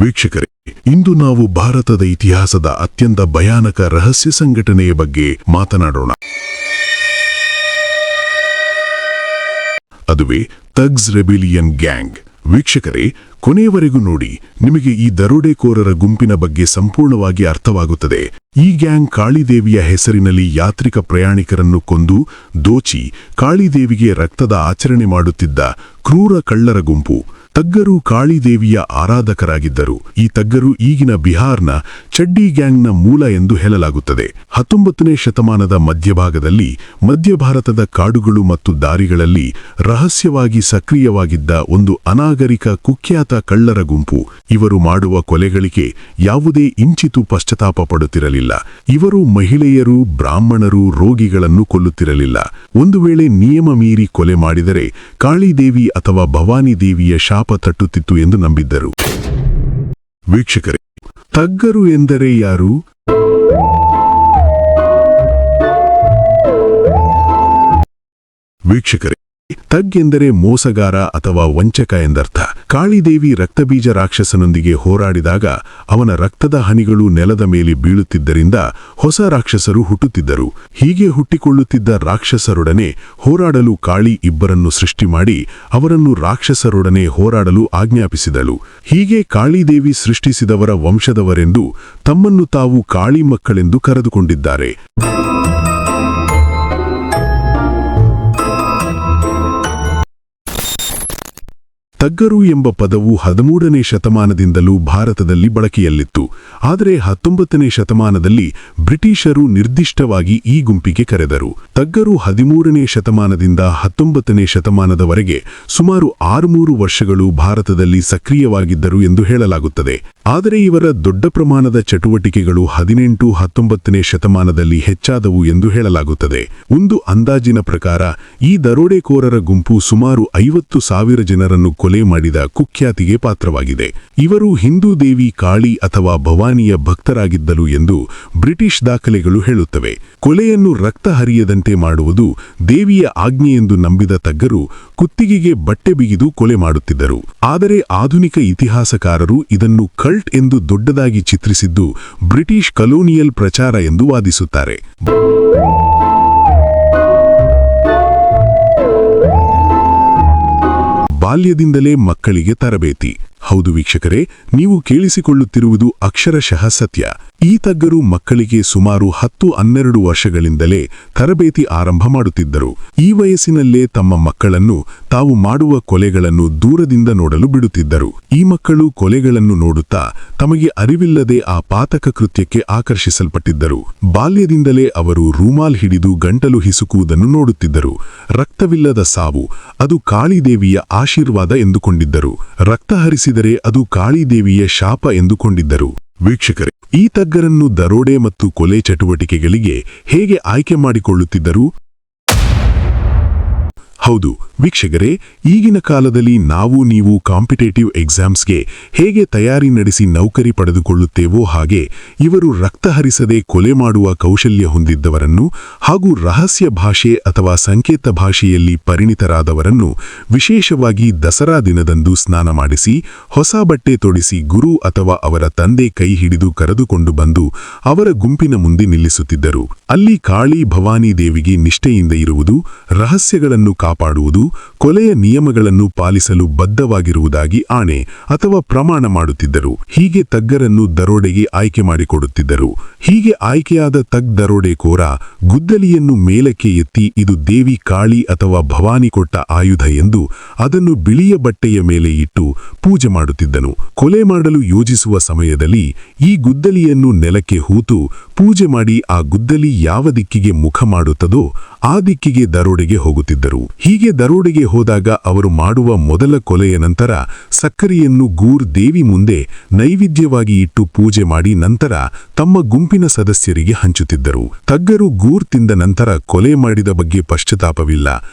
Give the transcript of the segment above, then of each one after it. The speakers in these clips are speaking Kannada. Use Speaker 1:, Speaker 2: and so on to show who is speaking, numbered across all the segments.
Speaker 1: ವೀಕ್ಷಕರೇ, ಇಂದು ನಾವು ಭಾರತದ ಇತಿಹಾಸದ ಅತ್ಯಂತ ಭಯಾನಕ ರಹಸ್ಯ ಸಂಘಟನೆಯ ಬಗ್ಗೆ ಮಾತನಾಡೋಣ. ಅದುವೇ ಥಗ್ಸ್ ರೆಬಿಲಿಯನ್ ಗ್ಯಾಂಗ್. ವೀಕ್ಷಕರೇ, ಕೊನೆಯವರೆಗೂ ನೋಡಿ, ನಿಮಗೆ ಈ ದರೋಡೆಕೋರರ ಗುಂಪಿನ ಬಗ್ಗೆ ಸಂಪೂರ್ಣವಾಗಿ ಅರ್ಥವಾಗುತ್ತದೆ. ಈ ಗ್ಯಾಂಗ್ ಕಾಳಿದೇವಿಯ ಹೆಸರಿನಲ್ಲಿ ಯಾತ್ರಿಕ ಪ್ರಯಾಣಿಕರನ್ನು ಕೊಂದು ದೋಚಿ ಕಾಳಿದೇವಿಗೆ ರಕ್ತದ ಆಚರಣೆ ಮಾಡುತ್ತಿದ್ದ ಕ್ರೂರ ಕಳ್ಳರ ಗುಂಪು. ತಗ್ಗರು ಕಾಳಿದೇವಿಯ ಆರಾಧಕರಾಗಿದ್ದರು. ಈ ತಗ್ಗರು ಈಗಿನ ಬಿಹಾರ್ನ ಚಡ್ಡಿ ಗ್ಯಾಂಗ್ನ ಮೂಲ ಎಂದು ಹೇಳಲಾಗುತ್ತದೆ. 19ನೇ ಶತಮಾನದ ಮಧ್ಯಭಾಗದಲ್ಲಿ ಮಧ್ಯ ಭಾರತದ ಕಾಡುಗಳು ಮತ್ತು ದಾರಿಗಳಲ್ಲಿ ರಹಸ್ಯವಾಗಿ ಸಕ್ರಿಯವಾಗಿದ್ದ ಒಂದು ಅನಾಗರಿಕ ಕುಖ್ಯಾತ ಕಳ್ಳರ ಗುಂಪು. ಇವರು ಮಾಡುವ ಕೊಲೆಗಳಿಗೆ ಯಾವುದೇ ಇಂಚಿತು ಪಶ್ಚಾತ್ತಾಪ ಪಡುತ್ತಿರಲಿಲ್ಲ. ಇವರು ಮಹಿಳೆಯರು, ಬ್ರಾಹ್ಮಣರು, ರೋಗಿಗಳನ್ನು ಕೊಲ್ಲುತ್ತಿರಲಿಲ್ಲ. ಒಂದು ವೇಳೆ ನಿಯಮ ಮೀರಿ ಕೊಲೆ ಮಾಡಿದರೆ ಕಾಳಿದೇವಿ ಅಥವಾ ಭವಾನಿ ದೇವಿಯ ಶಾಪ ತಟ್ಟುತ್ತಿತ್ತು ಎಂದು ನಂಬಿದ್ದರು. ವೀಕ್ಷಕರೇ, ತಗ್ಗರು ಎಂದರೆ ಯಾರು? ವೀಕ್ಷಕರೇ, ತಗ್ ಎಂದರೆ ಮೋಸಗಾರ ಅಥವಾ ವಂಚಕ ಎಂದರ್ಥ. ಕಾಳಿದೇವಿ ರಕ್ತಬೀಜ ರಾಕ್ಷಸನೊಂದಿಗೆ ಹೋರಾಡಿದಾಗ ಅವನ ರಕ್ತದ ಹನಿಗಳು ನೆಲದ ಮೇಲೆ ಬೀಳುತ್ತಿದ್ದರಿಂದ ಹೊಸ ರಾಕ್ಷಸರು ಹುಟ್ಟುತ್ತಿದ್ದರು. ಹೀಗೆ ಹುಟ್ಟಿಕೊಳ್ಳುತ್ತಿದ್ದ ರಾಕ್ಷಸರೊಡನೆ ಹೋರಾಡಲು ಕಾಳಿ ಇಬ್ಬರನ್ನು ಸೃಷ್ಟಿ ಮಾಡಿ ಅವರನ್ನು ರಾಕ್ಷಸರೊಡನೆ ಹೋರಾಡಲು ಆಜ್ಞಾಪಿಸಿದಳು. ಹೀಗೆ ಕಾಳಿದೇವಿ ಸೃಷ್ಟಿಸಿದವರ ವಂಶದವರೆಂದು ತಮ್ಮನ್ನು ತಾವು ಕಾಳಿ ಮಕ್ಕಳೆಂದು ಕರೆದುಕೊಂಡಿದ್ದಾರೆ. ತಗ್ಗರು ಎಂಬ ಪದವು 13ನೇ ಶತಮಾನದಿಂದಲೂ ಭಾರತದಲ್ಲಿ ಬಳಕೆಯಲ್ಲಿತ್ತು. ಆದರೆ 19ನೇ ಶತಮಾನದಲ್ಲಿ ಬ್ರಿಟಿಷರು ನಿರ್ದಿಷ್ಟವಾಗಿ ಈ ಗುಂಪಿಗೆ ಕರೆದರು. ತಗ್ಗರು 13ನೇ ಶತಮಾನದಿಂದ 19ನೇ ಶತಮಾನದವರೆಗೆ ಸುಮಾರು 600 ವರ್ಷಗಳು ಭಾರತದಲ್ಲಿ ಸಕ್ರಿಯವಾಗಿದ್ದರು ಎಂದು ಹೇಳಲಾಗುತ್ತದೆ. ಆದರೆ ಇವರ ದೊಡ್ಡ ಪ್ರಮಾಣದ ಚಟುವಟಿಕೆಗಳು 18-19ನೇ ಶತಮಾನದಲ್ಲಿ ಹೆಚ್ಚಾದವು ಎಂದು ಹೇಳಲಾಗುತ್ತದೆ. ಒಂದು ಅಂದಾಜಿನ ಪ್ರಕಾರ ಈ ದರೋಡೆಕೋರರ ಗುಂಪು ಸುಮಾರು 50,000 ಜನರನ್ನು ಕೊಲೆ ಮಾಡಿದ ಕುಖ್ಯಾತಿಗೆ ಪಾತ್ರವಾಗಿದೆ. ಇವರು ಹಿಂದೂ ದೇವಿ ಕಾಳಿ ಅಥವಾ ಭವಾನಿಯ ಭಕ್ತರಾಗಿದ್ದರು ಎಂದು ಬ್ರಿಟಿಷ್ ದಾಖಲೆಗಳು ಹೇಳುತ್ತವೆ. ಕೊಲೆಯನ್ನು ರಕ್ತ ಹರಿಯದಂತೆ ಮಾಡುವುದು ದೇವಿಯ ಆಜ್ಞೆ ಎಂದು ನಂಬಿದ ತಗ್ಗರು ಕುತ್ತಿಗೆಗೆ ಬಟ್ಟೆ ಬಿಗಿದು ಕೊಲೆ ಮಾಡುತ್ತಿದ್ದರು. ಆದರೆ ಆಧುನಿಕ ಇತಿಹಾಸಕಾರರು ಇದನ್ನು ಕಲ್ಟ್ ಎಂದು ದೊಡ್ಡದಾಗಿ ಚಿತ್ರಿಸಿದ್ದು ಬ್ರಿಟಿಷ್ ಕಲೋನಿಯಲ್ ಪ್ರಚಾರ ಎಂದು ವಾದಿಸುತ್ತಾರೆ. ಬಾಲ್ಯದಿಂದಲೇ ಮಕ್ಕಳಿಗೆ ತರಬೇತಿ. ಹೌದು ವೀಕ್ಷಕರೇ, ನೀವು ಕೇಳಿಸಿಕೊಳ್ಳುತ್ತಿರುವುದು ಅಕ್ಷರಶಃ ಸತ್ಯ. ಈ ತಗ್ಗರು ಮಕ್ಕಳಿಗೆ ಸುಮಾರು 10-12 ವರ್ಷಗಳಿಂದಲೇ ತರಬೇತಿ ಆರಂಭ ಮಾಡುತ್ತಿದ್ದರು. ಈ ವಯಸ್ಸಿನಲ್ಲೇ ತಮ್ಮ ಮಕ್ಕಳನ್ನು ತಾವು ಮಾಡುವ ಕೊಲೆಗಳನ್ನು ದೂರದಿಂದ ನೋಡಲು ಬಿಡುತ್ತಿದ್ದರು. ಈ ಮಕ್ಕಳು ಕೊಲೆಗಳನ್ನು ನೋಡುತ್ತಾ ತಮಗೆ ಅರಿವಿಲ್ಲದೆ ಆ ಪಾತಕ ಕೃತ್ಯಕ್ಕೆ ಆಕರ್ಷಿಸಲ್ಪಟ್ಟಿದ್ದರು. ಬಾಲ್ಯದಿಂದಲೇ ಅವರು ರೂಮಾಲ್ ಹಿಡಿದು ಗಂಟಲು ಹಿಸುಕುವುದನ್ನು ನೋಡುತ್ತಿದ್ದರು. ರಕ್ತವಿಲ್ಲದ ಸಾವು ಅದು ಕಾಳಿದೇವಿಯ ಆಶೀರ್ವಾದ ಎಂದುಕೊಂಡಿದ್ದರು. ರಕ್ತ ಹರಿಸಿದರೆ ಅದು ಕಾಳಿದೇವಿಯ ಶಾಪ ಎಂದುಕೊಂಡಿದ್ದರು. ವೀಕ್ಷಕರೇ, ಈ ತಗ್ಗರನ್ನು ದರೋಡೆ ಮತ್ತು ಕೊಲೆ ಚಟುವಟಿಕೆಗಳಿಗೆ ಹೇಗೆ ಆಯ್ಕೆ ಮಾಡಿಕೊಳ್ಳುತ್ತಿದ್ದರು? ಹೌದು ವೀಕ್ಷಕರೇ, ಈಗಿನ ಕಾಲದಲ್ಲಿ ನೀವು ಕಾಂಪಿಟೇಟಿವ್ ಎಕ್ಸಾಮ್ಸ್ಗೆ ಹೇಗೆ ತಯಾರಿ ನಡೆಸಿ ನೌಕರಿ ಪಡೆದುಕೊಳ್ಳುತ್ತೇವೋ ಹಾಗೆ ಇವರು ರಕ್ತ ಹರಿಸದೆ ಕೊಲೆ ಮಾಡುವ ಕೌಶಲ್ಯ ಹೊಂದಿದ್ದವರನ್ನು ಹಾಗೂ ರಹಸ್ಯ ಭಾಷೆ ಅಥವಾ ಸಂಕೇತ ಭಾಷೆಯಲ್ಲಿ ಪರಿಣಿತರಾದವರನ್ನು ವಿಶೇಷವಾಗಿ ದಸರಾ ದಿನದಂದು ಸ್ನಾನ ಮಾಡಿಸಿ ಹೊಸ ಬಟ್ಟೆ ತೊಡಿಸಿ ಗುರು ಅಥವಾ ಅವರ ತಂದೆ ಕೈ ಹಿಡಿದು ಕರೆದುಕೊಂಡು ಬಂದು ಅವರ ಗುಂಪಿನ ಮುಂದೆ ನಿಲ್ಲಿಸುತ್ತಿದ್ದರು. ಅಲ್ಲಿ ಕಾಳಿ ಭವಾನಿ ದೇವಿಗೆ ನಿಷ್ಠೆಯಿಂದ ಇರುವುದು, ರಹಸ್ಯಗಳನ್ನು ಕಾಪಾಡುವುದು, ಕೊಲೆಯ ನಿಯಮಗಳನ್ನು ಪಾಲಿಸಲು ಬದ್ಧವಾಗಿರುವುದಾಗಿ ಆಣೆ ಅಥವಾ ಪ್ರಮಾಣ ಮಾಡುತ್ತಿದ್ದರು. ಹೀಗೆ ತಗ್ಗರನ್ನು ದರೋಡೆಗೆ ಆಯ್ಕೆ ಮಾಡಿಕೊಡುತ್ತಿದ್ದರು. ಹೀಗೆ ಆಯ್ಕೆಯಾದ ತಗ್ ದರೋಡೆಕೋರ ಗುದ್ದಲಿಯನ್ನು ಮೇಲಕ್ಕೆ ಎತ್ತಿ ಇದು ದೇವಿ ಕಾಳಿ ಅಥವಾ ಭವಾನಿ ಕೊಟ್ಟ ಆಯುಧ ಎಂದು ಅದನ್ನು ಬಿಳಿಯ ಬಟ್ಟೆಯ ಮೇಲೆ ಇಟ್ಟು ಪೂಜೆ ಮಾಡುತ್ತಿದ್ದನು. ಕೊಲೆ ಮಾಡಲು ಯೋಜಿಸುವ ಸಮಯದಲ್ಲಿ ಈ ಗುದ್ದಲಿಯನ್ನು ನೆಲಕ್ಕೆ ಹೂತು ಪೂಜೆ ಮಾಡಿ ಆ ಗುದ್ದಲಿ ಯಾವ ದಿಕ್ಕಿಗೆ ಮುಖ ಮಾಡುತ್ತದೋ ಆ ದಿಕ್ಕಿಗೆ ದರೋಡೆಗೆ ಹೋಗುತ್ತಿದ್ದರು. ಹೀಗೆ ದರೋಡೆಗೆ ಹೋದಾಗ ಅವರು ಮಾಡುವ ಮೊದಲ ಕೊಲೆಯ ನಂತರ ಸಕ್ಕರೆಯನ್ನು ಗೂರ್ ದೇವಿ ಮುಂದೆ ನೈವೇದ್ಯವಾಗಿ ಇಟ್ಟು ಪೂಜೆ ಮಾಡಿ ನಂತರ ತಮ್ಮ ಗುಂಪಿನ ಸದಸ್ಯರಿಗೆ ಹಂಚುತ್ತಿದ್ದರು. ತಗ್ಗರು ಗೂರ್ ತಿಂದ ನಂತರ ಕೊಲೆ ಮಾಡಿದ ಬಗ್ಗೆ ಪಶ್ಚಾತ್ತಾಪವಿಲ್ಲ,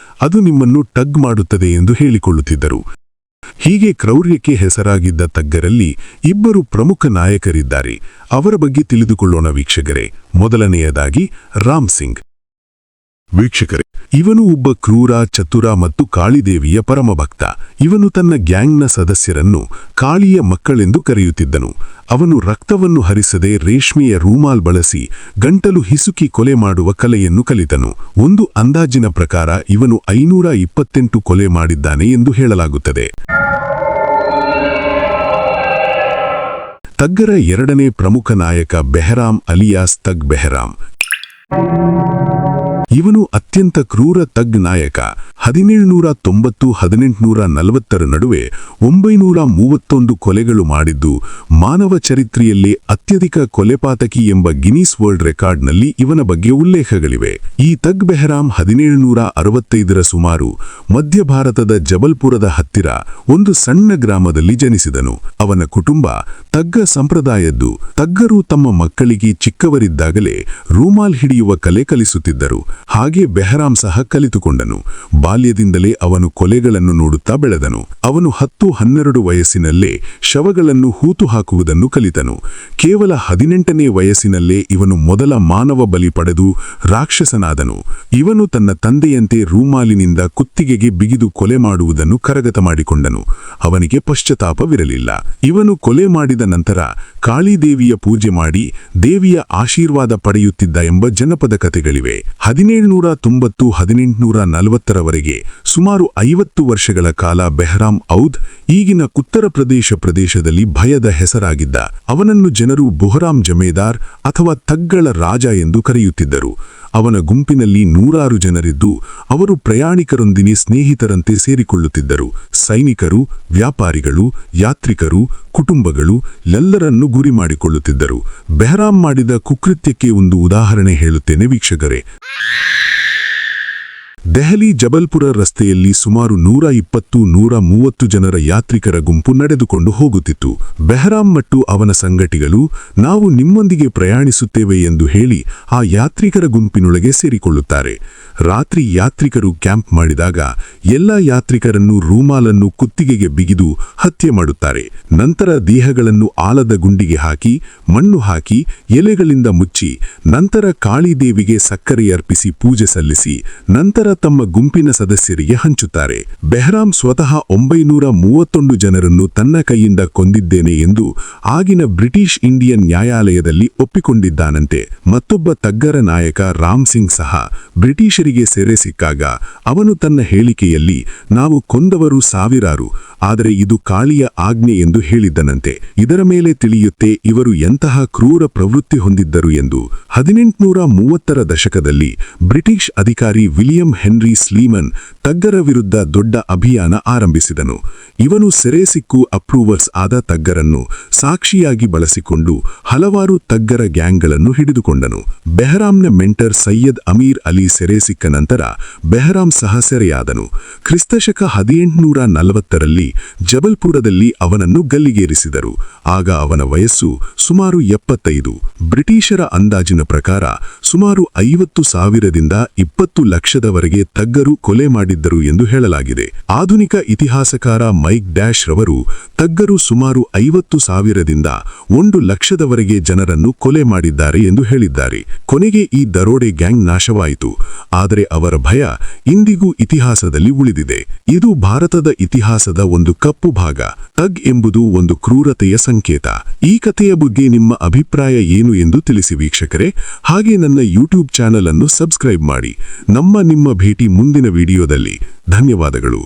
Speaker 1: ಅದು ನಿಮ್ಮನ್ನು ಟಗ್ ಮಾಡುತ್ತದೆ ಎಂದು ಹೇಳಿಕೊಳ್ಳುತ್ತಿದ್ದರು. ಹೀಗೆ ಕ್ರೌರ್ಯಕ್ಕೆ ಹೆಸರಾಗಿದ್ದ ತಗ್ಗರಲ್ಲಿ ಇಬ್ಬರು ಪ್ರಮುಖ ನಾಯಕರಿದ್ದಾರೆ. ಅವರ ಬಗ್ಗೆ ತಿಳಿದುಕೊಳ್ಳೋಣ ವೀಕ್ಷಕರೇ. ಮೊದಲನೆಯದಾಗಿ ರಾಮ್ ಸಿಂಗ್. ವೀಕ್ಷಕರೇ, ಇವನು ಒಬ್ಬ ಕ್ರೂರ, ಚತುರ ಮತ್ತು ಕಾಳಿದೇವಿಯ ಪರಮಭಕ್ತ. ಇವನು ತನ್ನ ಗ್ಯಾಂಗ್ನ ಸದಸ್ಯರನ್ನು ಕಾಳಿಯ ಮಕ್ಕಳೆಂದು ಕರೆಯುತ್ತಿದ್ದನು. ಅವನು ರಕ್ತವನ್ನು ಹರಿಸದೆ ರೇಷ್ಮೆಯ ರೂಮಾಲ್ ಬಳಸಿ ಗಂಟಲು ಹಿಸುಕಿ ಕೊಲೆ ಮಾಡುವ ಕಲೆಯನ್ನು ಕಲಿತನು. ಒಂದು ಅಂದಾಜಿನ ಪ್ರಕಾರ ಇವನು 528 ಕೊಲೆ ಮಾಡಿದ್ದಾನೆ ಎಂದು ಹೇಳಲಾಗುತ್ತದೆ. ತಗ್ಗರ ಎರಡನೇ ಪ್ರಮುಖ ನಾಯಕ ಬೆಹರಾಮ್ ಅಲಿಯಾಸ್ ತಗ್ ಬೆಹರಾಮ್. ಇವನು ಅತ್ಯಂತ ಕ್ರೂರ ತಗ್ ನಾಯಕ. 1790-1840 ನಡುವೆ 931 ಕೊಲೆಗಳು ಮಾಡಿದ್ದು ಮಾನವ ಚರಿತ್ರೆಯಲ್ಲೇ ಅತ್ಯಧಿಕ ಕೊಲೆಪಾತಕಿ ಎಂಬ ಗಿನೀಸ್ ವರ್ಲ್ಡ್ ರೆಕಾರ್ಡ್ನಲ್ಲಿ ಇವನ ಬಗ್ಗೆ ಉಲ್ಲೇಖಗಳಿವೆ. ಈ ತಗ್ ಬೆಹರಾಮ್ 1765ರ ಸುಮಾರು ಮಧ್ಯ ಭಾರತದ ಜಬಲ್ಪುರದ ಹತ್ತಿರ ಒಂದು ಸಣ್ಣ ಗ್ರಾಮದಲ್ಲಿ ಜನಿಸಿದನು. ಅವನ ಕುಟುಂಬ ತಗ್ಗ ಸಂಪ್ರದಾಯದ್ದು. ತಗ್ಗರು ತಮ್ಮ ಮಕ್ಕಳಿಗೆ ಚಿಕ್ಕವರಿದ್ದಾಗಲೇ ರೂಮಾಲ್ ಹಿಡಿಯುವ ಕಲೆ ಕಲಿಸುತ್ತಿದ್ದರು. ಹಾಗೆ ಬೆಹರಾಮ್ ಸಹ ಕಲಿತುಕೊಂಡನು. ಬಾಲ್ಯದಿಂದಲೇ ಅವನು ಕೊಲೆಗಳನ್ನು ನೋಡುತ್ತಾ ಬೆಳೆದನು. ಅವನು 10-12 ವಯಸ್ಸಿನಲ್ಲೇ ಶವಗಳನ್ನು ಹೂತು ಹಾಕುವುದನ್ನು ಕಲಿತನು. ಕೇವಲ 18ನೇ ವಯಸ್ಸಿನಲ್ಲೇ ಇವನು ಮೊದಲ ಮಾನವ ಬಲಿ ಪಡೆದು ರಾಕ್ಷಸನಾದನು. ಇವನು ತನ್ನ ತಂದೆಯಂತೆ ರೂಮಾಲಿನಿಂದ ಕುತ್ತಿಗೆಗೆ ಬಿಗಿದು ಕೊಲೆ ಮಾಡುವುದನ್ನು ಕರಗತ ಮಾಡಿಕೊಂಡನು. ಅವನಿಗೆ ಪಶ್ಚಾತ್ತಾಪವಿರಲಿಲ್ಲ. ಇವನು ಕೊಲೆ ಮಾಡಿದ ನಂತರ ಕಾಳಿದೇವಿಯ ಪೂಜೆ ಮಾಡಿ ದೇವಿಯ ಆಶೀರ್ವಾದ ಪಡೆಯುತ್ತಿದ್ದ ಎಂಬ ಜನಪದ ಕಥೆಗಳಿವೆ. 1790-1840ರವರೆಗೆ ಸುಮಾರು 50 ವರ್ಷಗಳ ಕಾಲ ಬೆಹರಾಮ್ ಔದ್, ಈಗಿನ ಉತ್ತರ ಪ್ರದೇಶದಲ್ಲಿ ಭಯದ ಹೆಸರಾಗಿದ್ದ. ಅವನನ್ನು ಜನರು ಬುಹರಾಮ್ ಜಮೇದಾರ್ ಅಥವಾ ತಗ್ಗಳ ರಾಜ ಎಂದು ಕರೆಯುತ್ತಿದ್ದರು. ಅವನ ಗುಂಪಿನಲ್ಲಿ 100 ಜನರಿದ್ದು ಅವರು ಪ್ರಯಾಣಿಕರೊಂದಿಗೆ ಸ್ನೇಹಿತರಂತೆ ಸೇರಿಕೊಳ್ಳುತ್ತಿದ್ದರು. ಸೈನಿಕರು, ವ್ಯಾಪಾರಿಗಳು, ಯಾತ್ರಿಕರು, ಕುಟುಂಬಗಳು ಎಲ್ಲರನ್ನೂ ಗುರಿ ಮಾಡಿಕೊಳ್ಳುತ್ತಿದ್ದರು. ಬೆಹರಾಮ್ ಮಾಡಿದ ಕುಕೃತ್ಯಕ್ಕೆ ಒಂದು ಉದಾಹರಣೆ ಹೇಳುತ್ತೇನೆ ವೀಕ್ಷಕರೇ. ದೆಹಲಿ ಜಬಲ್ಪುರ ರಸ್ತೆಯಲ್ಲಿ ಸುಮಾರು 120-130 ಜನರ ಯಾತ್ರಿಕರ ಗುಂಪು ನಡೆದುಕೊಂಡು ಹೋಗುತ್ತಿತ್ತು. ಬೆಹರಾಮ್ ಮತ್ತು ಅವನ ಸಂಗಟಿಗಳು ನಾವು ನಿಮ್ಮೊಂದಿಗೆ ಪ್ರಯಾಣಿಸುತ್ತೇವೆ ಎಂದು ಹೇಳಿ ಆ ಯಾತ್ರಿಕರ ಗುಂಪಿನೊಳಗೆ ಸೇರಿಕೊಳ್ಳುತ್ತಾರೆ. ರಾತ್ರಿ ಯಾತ್ರಿಕರು ಕ್ಯಾಂಪ್ ಮಾಡಿದಾಗ ಎಲ್ಲ ಯಾತ್ರಿಕರನ್ನು ರೂಮಾಲನ್ನು ಕುತ್ತಿಗೆಗೆ ಬಿಗಿದು ಹತ್ಯೆ ಮಾಡುತ್ತಾರೆ. ನಂತರ ದೇಹಗಳನ್ನು ಆಲದ ಗುಂಡಿಗೆ ಹಾಕಿ ಮಣ್ಣು ಹಾಕಿ ಎಲೆಗಳಿಂದ ಮುಚ್ಚಿ ನಂತರ ಕಾಳಿದೇವಿಗೆ ಸಕ್ಕರೆ ಅರ್ಪಿಸಿ ಪೂಜೆ ಸಲ್ಲಿಸಿ ನಂತರ ತಮ್ಮ ಗುಂಪಿನ ಸದಸ್ಯರಿಗೆ ಹಂಚುತ್ತಾರೆ. ಬೆಹರಾಮ್ ಸ್ವತಃ 931 ಜನರನ್ನು ತನ್ನ ಕೈಯಿಂದ ಕೊಂದಿದ್ದೇನೆ ಎಂದು ಆಗಿನ ಬ್ರಿಟಿಷ್ ಇಂಡಿಯನ್ ನ್ಯಾಯಾಲಯದಲ್ಲಿ ಒಪ್ಪಿಕೊಂಡಿದ್ದಾನಂತೆ. ಮತ್ತೊಬ್ಬ ತಗ್ಗರ ನಾಯಕ ರಾಮ್ ಸಿಂಗ್ ಸಹ ಬ್ರಿಟಿಷರಿಗೆ ಸೆರೆ ಸಿಕ್ಕಾಗ ಅವನು ತನ್ನ ಹೇಳಿಕೆಯಲ್ಲಿ ನಾವು ಕೊಂದವರು ಸಾವಿರಾರು, ಆದರೆ ಇದು ಕಾಳಿಯ ಆಜ್ಞೆ ಎಂದು ಹೇಳಿದ್ದನಂತೆ. ಇದರ ಮೇಲೆ ತಿಳಿಯುತ್ತೆ ಇವರು ಎಂತಹ ಕ್ರೂರ ಪ್ರವೃತ್ತಿ ಹೊಂದಿದ್ದರು ಎಂದು. 1830ರ ದಶಕದಲ್ಲಿ ಬ್ರಿಟಿಷ್ ಅಧಿಕಾರಿ ವಿಲಿಯಂ ಹೆನ್ರಿ ಸ್ಲೀಮನ್ ತಗ್ಗರ ವಿರುದ್ಧ ದೊಡ್ಡ ಅಭಿಯಾನ ಆರಂಭಿಸಿದನು. ಇವನು ಸೆರೆ ಸಿಕ್ಕು ಅಪ್ರೂವರ್ಸ್ ಆದ ತಗ್ಗರನ್ನು ಸಾಕ್ಷಿಯಾಗಿ ಬಳಸಿಕೊಂಡು ಹಲವಾರು ತಗ್ಗರ ಗ್ಯಾಂಗ್ಗಳನ್ನು ಹಿಡಿದುಕೊಂಡನು. ಬೆಹರಾಮ್ನ ಮೆಂಟರ್ ಸೈಯದ್ ಅಮೀರ್ ಅಲಿ ಸೆರೆ ಸಿಕ್ಕ ನಂತರ ಬೆಹರಾಮ್ ಸಹ ಸೆರೆಯಾದನು. ಕ್ರಿಸ್ತಶಕ 1840ರಲ್ಲಿ ಜಬಲ್ಪುರದಲ್ಲಿ ಅವನನ್ನು ಗಲ್ಲಿಗೇರಿಸಿದರು. ಆಗ ಅವನ ವಯಸ್ಸು ಸುಮಾರು 75. ಬ್ರಿಟಿಷರ ಅಂದಾಜಿನ ಪ್ರಕಾರ ಸುಮಾರು 50,000ದಿಂದ 20 ಲಕ್ಷದವರೆಗೆ ತಗ್ಗರು ಕೊಲೆ ಮಾಡಿದ್ದರು ಎಂದು ಹೇಳಲಾಗಿದೆ. ಆಧುನಿಕ ಇತಿಹಾಸಕಾರ ಮೈಕ್ ಡ್ಯಾಶ್ ರವರು ತಗ್ಗರು ಸುಮಾರು 50,000ದಿಂದ 1 ಲಕ್ಷದವರೆಗೆ ಜನರನ್ನು ಕೊಲೆ ಮಾಡಿದ್ದಾರೆ ಎಂದು ಹೇಳಿದ್ದಾರೆ. ಕೊನೆಗೆ ಈ ದರೋಡೆ ಗ್ಯಾಂಗ್ ನಾಶವಾಯಿತು, ಆದರೆ ಅವರ ಭಯ ಇಂದಿಗೂ ಇತಿಹಾಸದಲ್ಲಿ ಉಳಿದಿದೆ. ಇದು ಭಾರತದ ಇತಿಹಾಸದ ಒಂದು ಕಪ್ಪು ಭಾಗ. ತಗ್ ಎಂಬುದು ಒಂದು ಕ್ರೂರತೆಯ ಸಂಕೇತ. ಈ ಕಥೆಯ ಬಗ್ಗೆ ನಿಮ್ಮ ಅಭಿಪ್ರಾಯ ಏನು ಎಂದು ತಿಳಿಸಿ ವೀಕ್ಷಕರೇ. ಹಾಗೆ ನನ್ನ ಯೂಟ್ಯೂಬ್ ಚಾನೆಲ್ ಅನ್ನು ಸಬ್ಸ್ಕ್ರೈಬ್ ಮಾಡಿ. ನಿಮ್ಮ ಭೇಟಿ ಮುಂದಿನ ವಿಡಿಯೋದಲ್ಲಿ. ಧನ್ಯವಾದಗಳು.